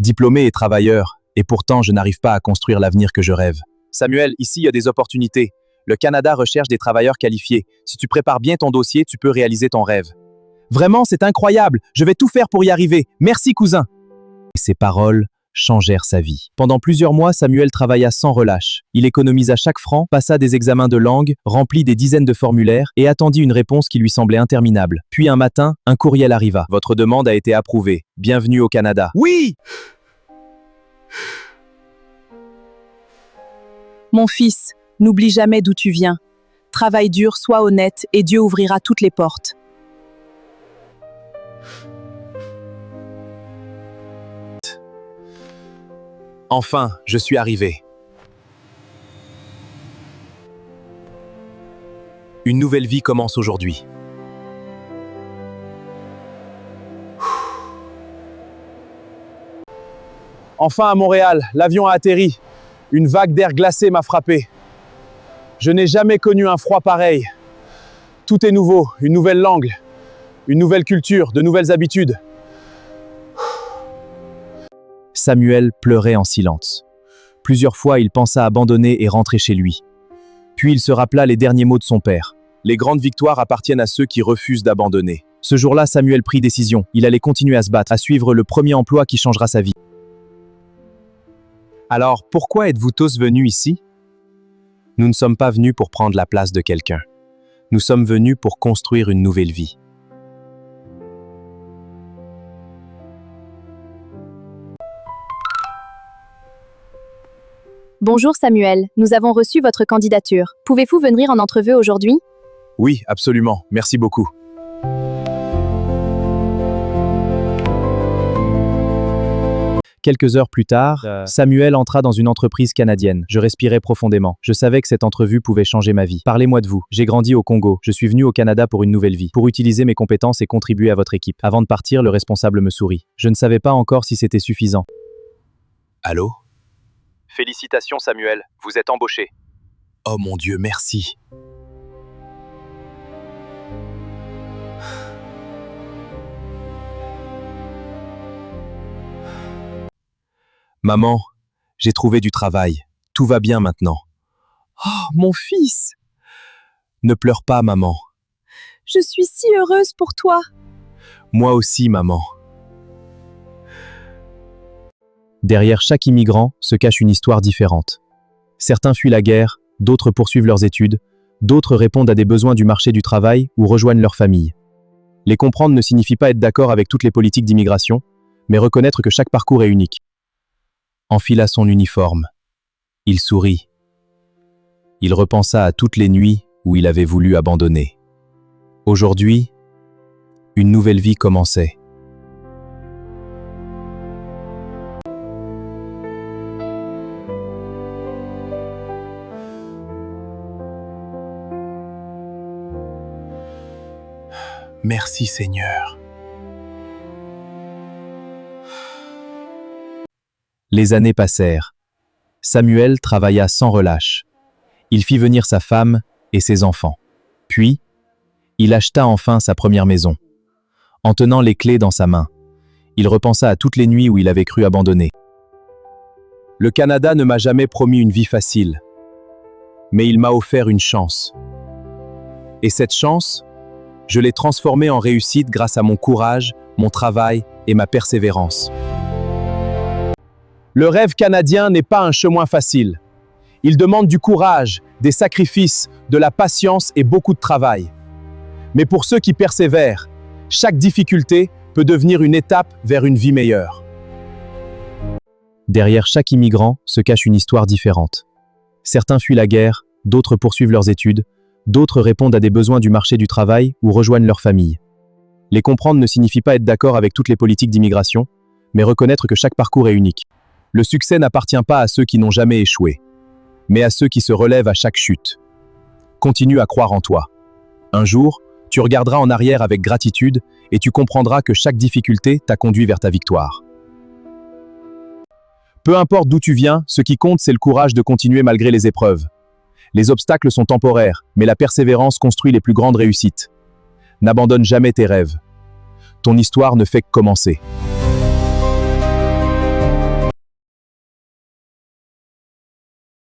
diplômé et travailleur, et pourtant je n'arrive pas à construire l'avenir que je rêve. Samuel, ici il y a des opportunités. Le Canada recherche des travailleurs qualifiés. Si tu prépares bien ton dossier, tu peux réaliser ton rêve. Vraiment, c'est incroyable. Je vais tout faire pour y arriver. Merci, cousin. Et ces paroles changèrent sa vie. Pendant plusieurs mois, Samuel travailla sans relâche. Il économisa chaque franc, passa des examens de langue, remplit des dizaines de formulaires et attendit une réponse qui lui semblait interminable. Puis un matin, un courriel arriva. Votre demande a été approuvée. Bienvenue au Canada. Oui! Mon fils, n'oublie jamais d'où tu viens. Travaille dur, sois honnête et Dieu ouvrira toutes les portes. Enfin, je suis arrivé. Une nouvelle vie commence aujourd'hui. Enfin à Montréal, l'avion a atterri. Une vague d'air glacé m'a frappé. Je n'ai jamais connu un froid pareil. Tout est nouveau, une nouvelle langue, une nouvelle culture, de nouvelles habitudes. Samuel pleurait en silence. Plusieurs fois, il pensa abandonner et rentrer chez lui. Puis il se rappela les derniers mots de son père. Les grandes victoires appartiennent à ceux qui refusent d'abandonner. Ce jour-là, Samuel prit décision. Il allait continuer à se battre, à suivre le premier emploi qui changera sa vie. Alors, pourquoi êtes-vous tous venus ici? Nous ne sommes pas venus pour prendre la place de quelqu'un. Nous sommes venus pour construire une nouvelle vie. Bonjour Samuel, nous avons reçu votre candidature. Pouvez-vous venir en entrevue aujourd'hui? Oui, absolument. Merci beaucoup. Quelques heures plus tard, Samuel entra dans une entreprise canadienne. Je respirais profondément. Je savais que cette entrevue pouvait changer ma vie. Parlez-moi de vous. J'ai grandi au Congo. Je suis venu au Canada pour une nouvelle vie, pour utiliser mes compétences et contribuer à votre équipe. Avant de partir, le responsable me sourit. Je ne savais pas encore si c'était suffisant. Allô? Félicitations Samuel, vous êtes embauché. Oh mon Dieu, merci. Maman, j'ai trouvé du travail. Tout va bien maintenant. Oh, mon fils, Ne pleure pas, maman. je suis si heureuse pour toi. Moi aussi, maman. Derrière chaque immigrant se cache une histoire différente. Certains fuient la guerre, d'autres poursuivent leurs études, d'autres répondent à des besoins du marché du travail ou rejoignent leur famille. Les comprendre ne signifie pas être d'accord avec toutes les politiques d'immigration, mais reconnaître que chaque parcours est unique. Enfila son uniforme. Il sourit. Il repensa à toutes les nuits où il avait voulu abandonner. Aujourd'hui, une nouvelle vie commençait. Merci Seigneur. Les années passèrent. Samuel travailla sans relâche. Il fit venir sa femme et ses enfants. Puis, il acheta enfin sa première maison. En tenant les clés dans sa main, il repensa à toutes les nuits où il avait cru abandonner. Le Canada ne m'a jamais promis une vie facile, mais il m'a offert une chance. Et cette chance, je l'ai transformée en réussite grâce à mon courage, mon travail et ma persévérance. Le rêve canadien n'est pas un chemin facile. Il demande du courage, des sacrifices, de la patience et beaucoup de travail. Mais pour ceux qui persévèrent, chaque difficulté peut devenir une étape vers une vie meilleure. Derrière chaque immigrant se cache une histoire différente. Certains fuient la guerre, d'autres poursuivent leurs études, d'autres répondent à des besoins du marché du travail ou rejoignent leur famille. Les comprendre ne signifie pas être d'accord avec toutes les politiques d'immigration, mais reconnaître que chaque parcours est unique. Le succès n'appartient pas à ceux qui n'ont jamais échoué, mais à ceux qui se relèvent à chaque chute. Continue à croire en toi. Un jour, tu regarderas en arrière avec gratitude et tu comprendras que chaque difficulté t'a conduit vers ta victoire. Peu importe d'où tu viens, ce qui compte, c'est le courage de continuer malgré les épreuves. Les obstacles sont temporaires, mais la persévérance construit les plus grandes réussites. N'abandonne jamais tes rêves. Ton histoire ne fait que commencer.